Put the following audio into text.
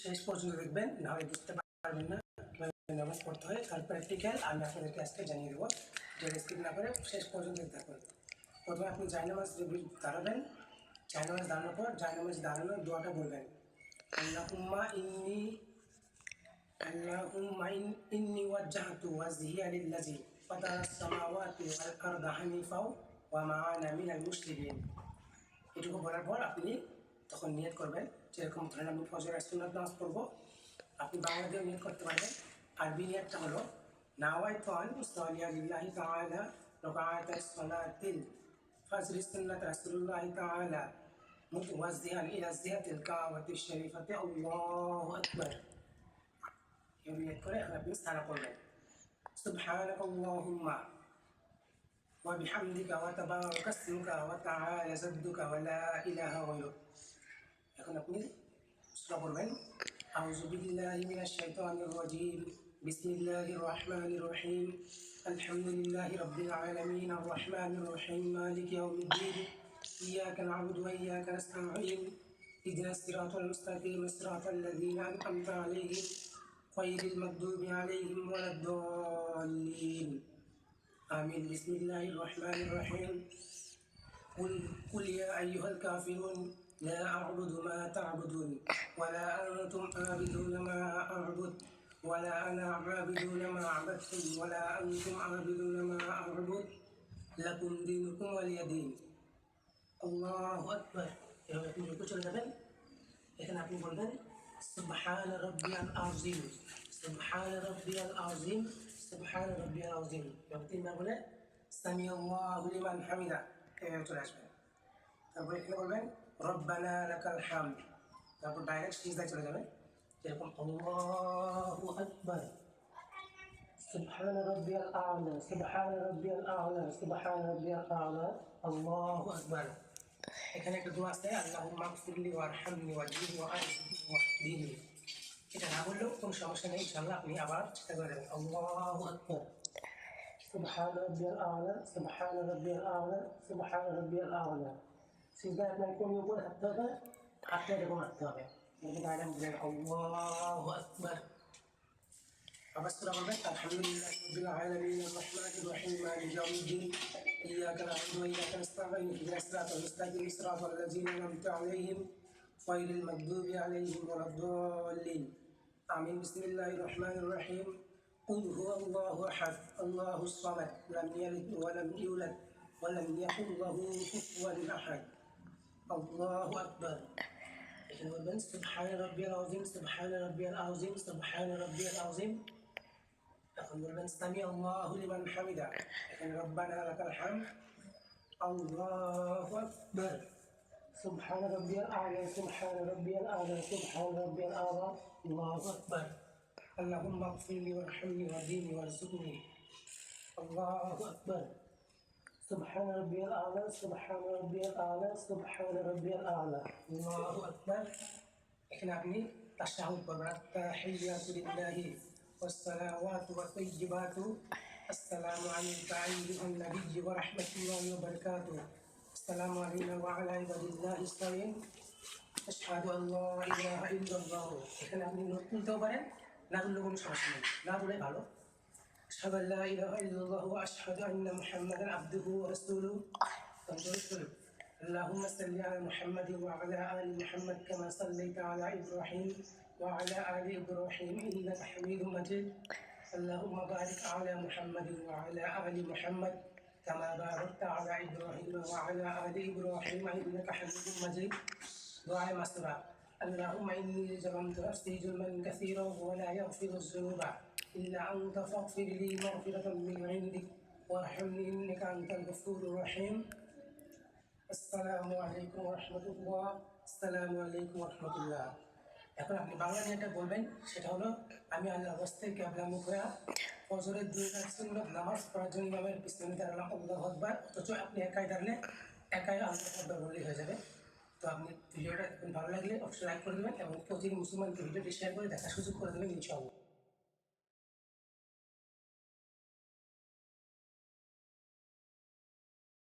শেষ পর্যন্ত দেখবেন, নাহলে বুঝতে পারবেন না কীভাবে নামাজ পড়তে হয়। তার প্র্যাকটিক্যাল আমি আপনাদেরকে আজকে জানিয়ে দেবো, যেটা স্কিপ না করে শেষ পর্যন্ত দেখবেন। প্রথমে আপনি জায়নামাজ দাঁড়াবেন, জায়নামাজ দাঁড়ানোর পর জায়নামাজ দাঁড়ানোর দোয়াটা বলবেন, আল্লাহুম্মা ইন্নি ওয়াজ্জাহতু ওয়াজহিয়া লিল্লাযী ফাতারাস সামাওয়াতি ওয়াল আরদা হানিফাও ওয়া মা আনা মিনাল মুশরিকিন। এটুকু বলার পর আপনি তখন নিয়ত করবেন, যেরকম ধরেন আমি ফজরের সুন্নাত নামাজ পড়বো, আপনি বাংলা দিয়েও নিয়ত করতে পারবেন। আরবি নিয়তটা হলো নাওয়াইতু আন উসাল্লিয়া লিল্লাহি তাআলা রাকাআতাস সালাতিল ফাজরি সুন্নাত রাসূলুল্লাহি তাআলা মুতওয়াজ্জিহান ইলা জিহাতিল কাবাতিশ শরীফাতি আল্লাহু আকবার। এই নিয়ত করে আপনি সানা পড়বেন, সুবহানাকাল্লাহুম্মা ওয়া বিহামদিকা ওয়া তাবারাকা ইসমুকা ওয়া তাআলা জাদ্দুকা ওয়া লা ইলাহা গায়রুক। এখন আপনি সূরা পড়বেন, আউযু বিল্লাহি মিনাশ শাইতানির রাজীম, বিসমিল্লাহির রহমানির রহিম, আলহামদুলিল্লাহি রাব্বিল আলামিন, আর রহমানির রহিম, মালিকি ইয়াউমিদ্দিন, ইয়্যাকা না'বুদু ওয়া ইয়্যাকা নাস্তাঈন, ইহদিনাস সিরাতাল মুস্তাকিম, সিরাতাল লাযীনা আন'আমতা আলাইহিম গায়রিল মাগদুবি আলাইহিম ওয়ালাদ-দাল্লিন। আমিন। বিসমিল্লাহির রহমানির রহিম, কুল ইয়া আইয়ুহাল কাফিরুন লা আ'বুদু মা তা'বুদুন ওয়া লা আনতুম আ'বিদুনা মা আ'বুদু ওয়া লা আনা আ'বিদুনা মা আ'বাদতুম ওয়া লা আনতুম আ'বিদুনা মা আ'বুদু লাকুম দীনুকুম ওয়ালিয়া দীন। আল্লাহু আকবার। এভাবে আপনি রুকু চলে যাবেন। এখানে আপনি বলবেন সুবহানা রাব্বিয়াল আযীম, সুবহানা রাব্বিয়াল আযীম, সুবহানা রাব্বিয়াল আযীম। এভাবে তিনবার বলে সামিআল্লাহু লিমান হামিদা এভাবে চলে আসবেন। তারপরে এখানে বলবেন রব্বানা লাকাল হামদ। তারপর ডাইরেক্ট সিজদায় চলে যাবেন, যেরকম আল্লাহু আকবার, সুবহানা রাব্বিয়াল আ'লা, সুবহানা রাব্বিয়াল আ'লা, সুবহানা রাব্বিয়াল আ'লা, আল্লাহু আকবার। এখানে একটা দোয়া আছে, আল্লাহুম্মা গফিরলি ওয়ারহামনি ওয়াহদিনি ওয়াহদিনি ওয়াহদিনি। এটা না বললেও কোনো সমস্যা নেই, ইনশাআল্লাহ আপনি আবার চেষ্টা করে দেবেন। আল্লাহু আকবার, সুবহানা রাব্বিয়াল আ'লা, সুবহানা রাব্বিয়াল আ'লা, সুবহানা রাব্বিয়াল আ'লা। সিজদায় আপনার কোণের উপরে থাকতে হবে, হাতটা এরকম রাখতে হবে। আল্লাহু আকবার। আবার সূরা বলবেন, আলহামদুলিল্লাহি রাব্বিল আলামিন, আর রহমানির রহিম, মালিকি ইয়াউমিদ্দিন, ইয়্যাকা না'বুদু ওয়া ইয়্যাকা নাস্তাঈন, ইহদিনাস সিরাতাল মুস্তাকিম, সিরাতাল লাযীনা আন'আমতা আলাইহিম গায়রিল মাগদুবি আলাইহিম ওয়ালাদ-দাল্লিন। আমিন। বিসমিল্লাহির রহমানির রহিম, কুল হুয়াল্লাহু আহাদ, আল্লাহুস সামাদ, লাম ইয়ালিদ ওয়া লাম ইউলাদ ওয়া লাম ইয়াকুল লাহু কুফুয়ান আহাদ। আল্লাহু আকবার। এখানে বলবেন সুবহানা রাব্বিয়াল আযীম, সুবহানা রাব্বিয়াল আযীম, সুবহানা রাব্বিয়াল আযীম। এখন বলবেন সামিআল্লাহু লিমান হামিদা। এখানে রব্বানা লাকাল হামদ, আল্লাহু আকবার, সুবহানা রাব্বিয়াল আ'লা, সুবহানা রাব্বিয়াল আ'লা, সুবহানা রাব্বিয়াল আ'লা, আল্লাহু আকবার। আল্লাহুম্মা গফিরলি ওয়ারহামনি ওয়াহদিনি ওয়ারযুকনি। আল্লাহু আকবার, সুবহানা রাব্বিয়াল আ'লা, সুবহানা রাব্বিয়াল আ'লা, সুবহানা রাব্বিয়াল আ'লা, আল্লাহু আকবার। এখানে আপনি তাশাহুদ পড়বেন, আত-তাহিয়াতু লিল্লাহি ওয়াস-সালাওয়াতু ওয়াত-তাইয়্যিবাতু, আসসালামু আলাইকা আইয়ুহান নাবিয়্যু ওয়া রাহমাতুল্লাহি ওয়া বারাকাতুহু, আসসালামু আলাইনা ওয়া আলা ইবাদিল্লাহিস সালিহিন, আশহাদু আল লা ইলাহা ইল্লাল্লাহ। এখানে আপনি নোট তুলতেও পারেন, না তুললেও কোনো সমস্যা নেই, না তুলে ভালো। আশহাদু আল লা ইলাহা ইল্লাল্লাহ ওয়া আশহাদু আন্না মুহাম্মাদান আবদুহু ওয়া রাসূলুহু। اللهم صل على محمد وعلى آل محمد كما صليت على إبراهيم وعلى آل إبراهيم إنك حميد مجيد. اللهم بارك على محمد وعلى آل محمد كما باركت على إبراهيم وعلى آل إبراهيم إنك حميد مجيد. دعاء مسورة. اللهم إني ظلمت نفسي ظلما كثيرا ولا يغفر الذنوب إلا أنت فاغفر لي مغفرة من عندك وارحمني إنك أنت الغفور الرحيم. আসসালামু আলাইকুম ওয়া রাহমাতুল্লাহ, আসসালামু আলাইকুম ওয়া রাহমাতুল্লাহ। এখন আপনি বাংলা যেটা বলবেন সেটা হলো, আমি আল্লাহর রাস্তায় কিবলা মুখ হয়ে ফজরের 2 রাকাত সুন্নাত নামাজ পড়ার জন্য ইমামের পিছনে দাঁড়ালাম, আল্লাহু আকবার। অথচ আপনি একাই দাঁড়ালে একাই আল্লাহু আকবার বললেই হয়ে যাবে। তো আপনি ভিডিওটা ভালো লাগলে অবশ্যই লাইক করে দেবেন এবং প্রতিটি মুসলমানকে ভিডিওটি শেয়ার করে দেখার সুযোগ করে দেবেন ইনশাআল্লাহ।